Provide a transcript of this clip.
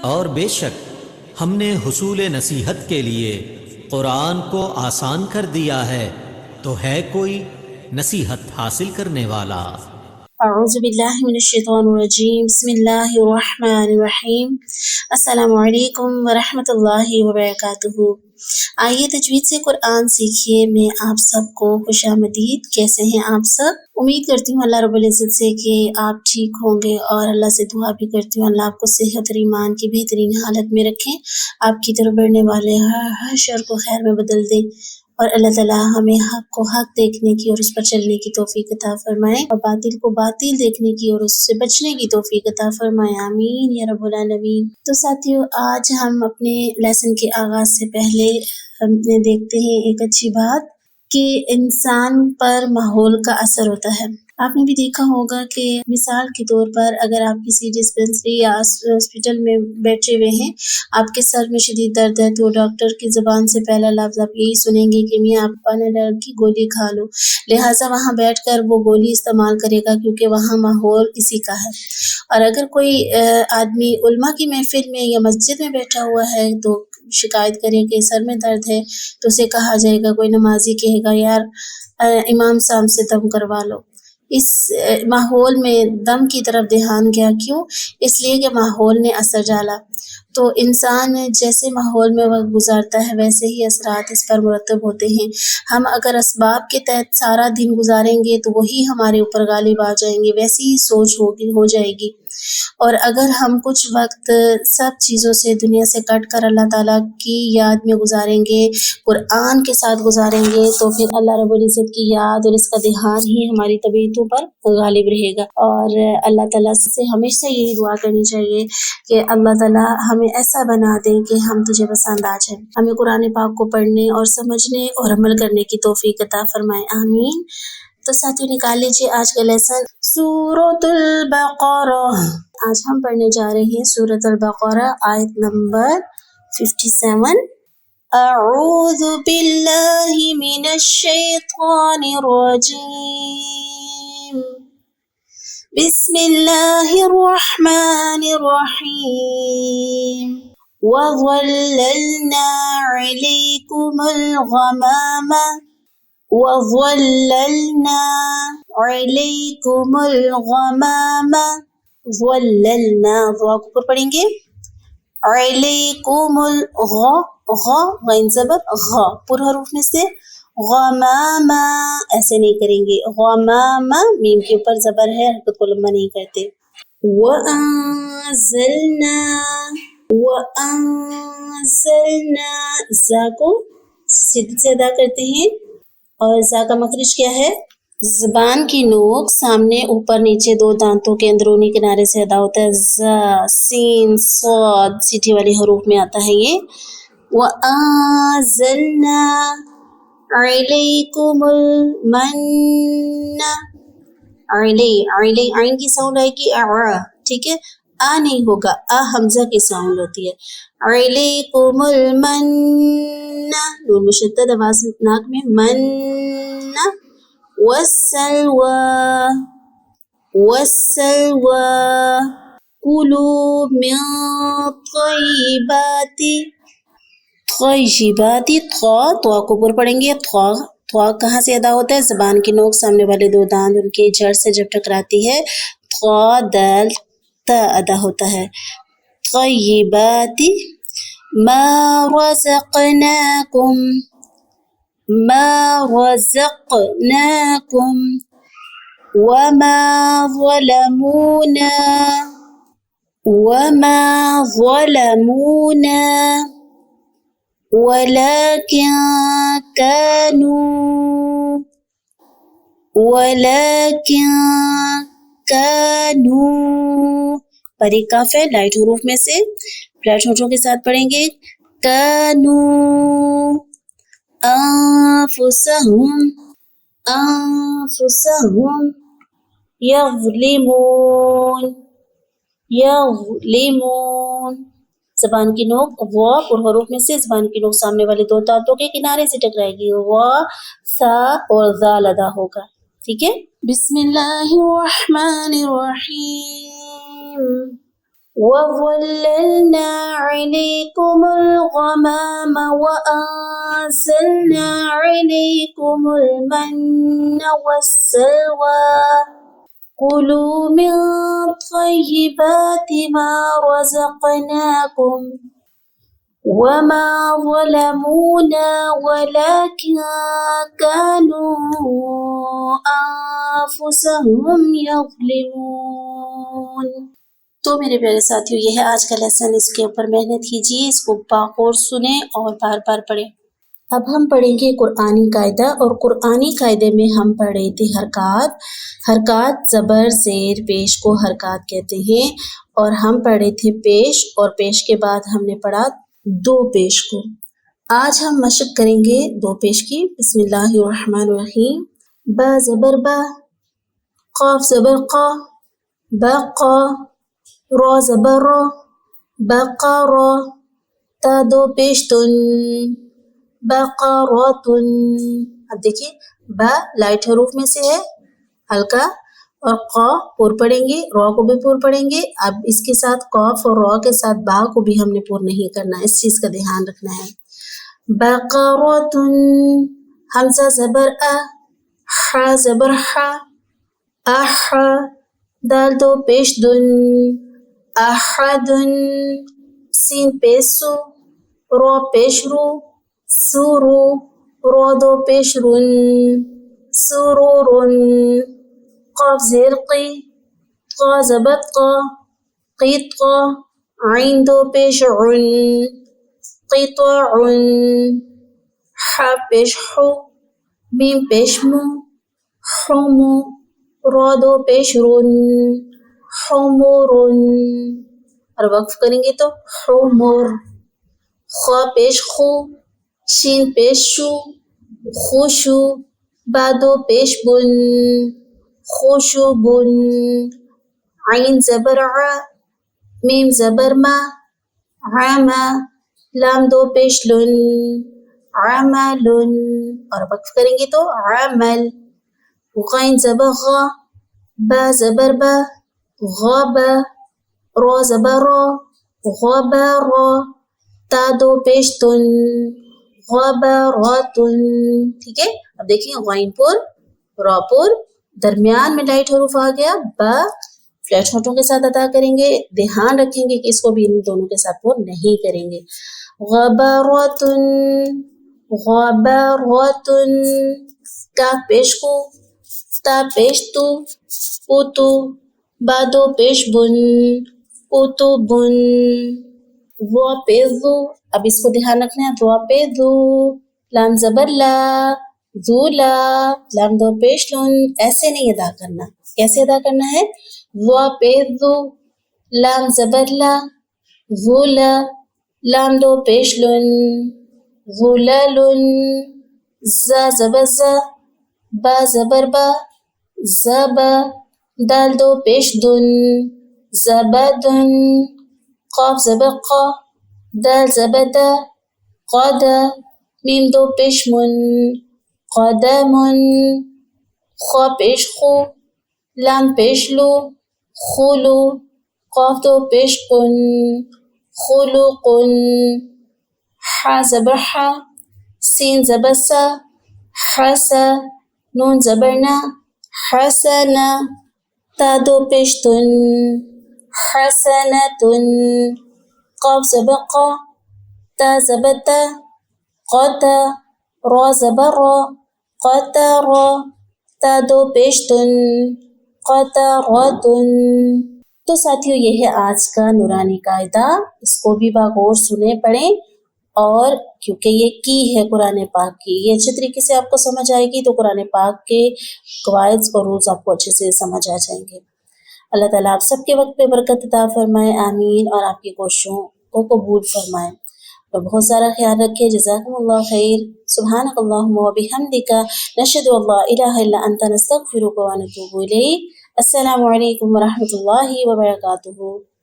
اور بے شک ہم نے حصول نصیحت کے لیے قرآن کو آسان کر دیا ہے، تو ہے کوئی نصیحت حاصل کرنے والا؟ اعوذ باللہ من الشیطان الرجیم، بسم اللہ الرحمن الرحیم۔ السلام علیکم ورحمۃ اللہ وبرکاتہ۔ آئیے تجوید سے قرآن سیکھیے میں آپ سب کو خوش آمدید۔ کیسے ہیں آپ سب؟ امید کرتی ہوں اللہ رب العزت سے کہ آپ ٹھیک ہوں گے، اور اللہ سے دعا بھی کرتی ہوں اللہ آپ کو صحت اور ایمان کی بہترین حالت میں رکھیں، آپ کی طرف بڑھنے والے ہر شر کو خیر میں بدل دیں، اور اللہ تعالیٰ ہمیں حق کو حق دیکھنے کی اور اس پر چلنے کی توفیق عطا فرمائے، اور باطل کو باطل دیکھنے کی اور اس سے بچنے کی توفیق عطا فرمائے، آمین یا رب العالمین۔ تو ساتھیو، آج ہم اپنے لیسن کے آغاز سے پہلے ہم دیکھتے ہیں ایک اچھی بات کہ انسان پر ماحول کا اثر ہوتا ہے۔ آپ نے بھی دیکھا ہوگا کہ مثال کے طور پر اگر آپ کسی ڈسپنسری یا ہاسپٹل میں بیٹھے ہوئے ہیں، آپ کے سر میں شدید درد ہے، تو ڈاکٹر کی زبان سے پہلا لفظ آپ یہی سنیں گے کہ میاں آپ پاناڈول کی گولی کھا لو، لہٰذا وہاں بیٹھ کر وہ گولی استعمال کرے گا کیونکہ وہاں ماحول اسی کا ہے۔ اور اگر کوئی آدمی علماء کی محفل میں یا مسجد میں بیٹھا ہوا ہے تو شکایت کرے کہ سر میں درد ہے، تو اسے کہا جائے گا، کوئی نمازی کہے گا یار امام صاحب سے دم کروا لو۔ اس ماحول میں دم کی طرف دھیان گیا، کیوں؟ اس لیے کہ ماحول نے اثر ڈالا۔ تو انسان جیسے ماحول میں وقت گزارتا ہے ویسے ہی اثرات اس پر مرتب ہوتے ہیں۔ ہم اگر اسباب کے تحت سارا دن گزاریں گے تو وہی ہمارے اوپر غالب آ جائیں گے، ویسی ہی سوچ ہو جائے گی۔ اور اگر ہم کچھ وقت سب چیزوں سے دنیا سے کٹ کر اللہ تعالیٰ کی یاد میں گزاریں گے، قرآن کے ساتھ گزاریں گے، تو پھر اللہ رب العزت کی یاد اور اس کا دھیان ہی ہماری طبیعتوں پر غالب رہے گا۔ اور اللہ تعالیٰ سے ہمیشہ یہی دعا کرنی چاہیے کہ اللہ تعالیٰ ہمیں ایسا بنا دیں کہ ہم تجھے پسند آ جائیں۔ ہمیں قرآن پاک کو پڑھنے اور سمجھنے اور عمل کرنے کی توفیق عطا فرمائے، آمین۔ تو ساتھیوں، نکال لیجیے آج کا لیسن سورۃ البقرہ۔ آج ہم پڑھنے جا رہے ہیں سورۃ البقرہ، آیت نمبر 57۔ اعوذ باللہ من الشیطان الرجیم، بسم اللہ الرحمن الرحیم۔ وَظَلَّلْنَا عَلَيْكُمُ الْغَمَامَ وَظَلَّلْنَا عَلَيْكُمُ الْغَمَامَ، ظَلَّلْنَا ضاد کو پر پڑھیں گے، عَلَيْكُمُ غین زبر غ پر حروف میں سے، غمامہ ایسے نہیں کریں گے، غمامہ میم کے اوپر زبر ہے، حرکت کو لمبا نہیں کرتے۔ وَأَنزَلْنَا زا کو شدت سے ادا کرتے ہیں، اور زا کا مخرج کیا ہے؟ زبان کی نوک سامنے اوپر نیچے دو دانتوں کے اندرونی کنارے سے ادا ہوتا ہے۔ زا، سین، صاد سیٹی والی حروف میں آتا ہے یہ۔ وَأَنزَلْنَا عَلَيْكُمُ الْمَنَّ، علی عین کی ساؤنڈ آئے گی ٹھیک ہے، آ نہیں ہوگا، آ حمزہ کی ساؤنڈ ہوتی ہے۔ علیکم المن، نون مشدد آواز ناک میں، من، والسلوى کلوا من طیبات تو کو پر پڑھیں گے، تھوا کہاں سے ادا ہوتا ہے؟ زبان کی نوک سامنے والے دو داند ان کے جڑ سے جب ٹکراتی ہے، تھوا دال تا ادا ہوتا ہے۔ طیبات ما رزقناکم وما ظلمونا ولكن كانوا پر ایک کاف ہے لائٹ حروف میں سے، فلیٹ ہونٹوں کے ساتھ پڑھیں گے، كانوا انفسهم یظلمون زبان کی نوک وا پر حروف میں سے، زبان کی نوک سامنے والے دو دانتوں کے کنارے سے ٹکرائے گی، وا سا اور ذال ادا ہوگا، ٹھیک ہے۔ بسم اللہ الرحمن الرحیم، وَظَلَّلْنَا الغمام وأنزلنا عليكم المن والسلوى كلوا من طيبات ما رزقناكم وما ظلمونا ولكن كانوا أنفسهم يظلمون۔ تو میرے پیارے ساتھیوں، یہ ہے آج کا لیسن۔ اس کے اوپر محنت کیجیے، اس کو باخور سنیں اور بار بار پڑھیں۔ اب ہم پڑھیں گے قرآنی قاعدہ، اور قرآنی قاعدے میں ہم پڑھے تھے حرکات۔ حرکات زبر زیر پیش کو حرکات کہتے ہیں، اور ہم پڑھے تھے پیش، اور پیش کے بعد ہم نے پڑھا دو پیش کو۔ آج ہم مشق کریں گے دو پیش کی۔ بسم اللہ الرحمن الرحیم۔ با زبر با، قاف زبر قا، بقا، را زبر را، بقرا، تا دو پیش تن، بقراتن۔ اب دیکھیے با لائٹ حروف میں سے ہے، ہلکا، اور قا پور پڑھیں گے، را کو بھی پور پڑھیں گے۔ اب اس کے ساتھ قاف اور را کے ساتھ با کو بھی ہم نے پور نہیں کرنا، اس چیز کا دھیان رکھنا ہے۔ بقراتن، حمزہ زبر ا، ح زبر ح، اح، دال دو پیش دن، احدن، سین پیش سو، را پیش رو، سورو، را دو پیش رن، سرورن، قاف زیر قی، قا زبر قا، قطقا، عین دو پیش عن، قطعن، ح پیش حو، میم پیش مو، حمو، را دو پیش رن، حمرن، اور وقف کریں گے تو حمر، خا پیش خو، شین پیش شو، خوشو، با دو پیش بن، خوشبن، عین زبر ع، میم زبر ما، عما، لام دو پیش لن، عملن، اور وقف کریں گے تو عمل، غین زبر غا، با زبر با، غابا، را زبر را، غبرا، تا دو پیش تن، غبراتن۔ ٹھیک ہے، اب دیکھیں غین پور، را پور، درمیان میں لائٹ حروف آ گیا، با فلیٹ ہونٹوں کے ساتھ ادا کریں گے، دھیان رکھیں گے کہ اس کو بھی ان دونوں کے ساتھ پور نہیں کریں گے۔ غبراتن، غبراتن، کاف پیش کو، تا پیش تو، پوتو، با دو پیش بن، پوتوبن، وا پیش دو، اب اس کو دھیان رکھنا ہے، وا پیش دو، لام زبر لا، ذولا، لام دو پیش لن، ایسے نہیں ادا کرنا، کیسے ادا کرنا ہے؟ وا پیش دو، لام زبر لا، ذولا، لام دو پیش لن، ذللن، زا زبر زا، با زبر با، زبا، دال دو پیش دن، زبدن، قاف زبر قا، دال زبر دا، قدا، میم دو پیش من، قدمن، خا پیش خو، لام پیش لو، خلو، قاف دو پیش قن، خلقن، ح زبر ح، سین زبر سا، حسا، نون زبر نا، حسنا، تا دو پیش تن، حسنتن، قاف زبر قا، تا زبر تا، قتا، را زبر را، قطرا، تا دو پیش تن، قطراتن۔ تو ساتھیوں، یہ ہے آج کا نورانی قاعدہ، اس کو بھی باغور سنیں پڑھیں، اور کیونکہ یہ کی ہے قرآن پاک کی، یہ اچھے طریقے سے آپ کو سمجھ آئے گی تو قرآن پاک کے قواعد اور رولز آپ کو اچھے سے سمجھ آ جائیں گے۔ اللہ تعالیٰ آپ سب کے وقت پہ برکت عطا فرمائے، آمین، اور آپ کی کوششوں کو قبول فرمائے۔ تو بہت سارا خیال رکھے، جزاکم اللہ خیر، سبحانک اللہم و بحمدک، نشہد ان لا الہ الا انت، نستغفرک و نتوب الیک۔ السلام علیکم و رحمۃ اللہ وبرکاتہ۔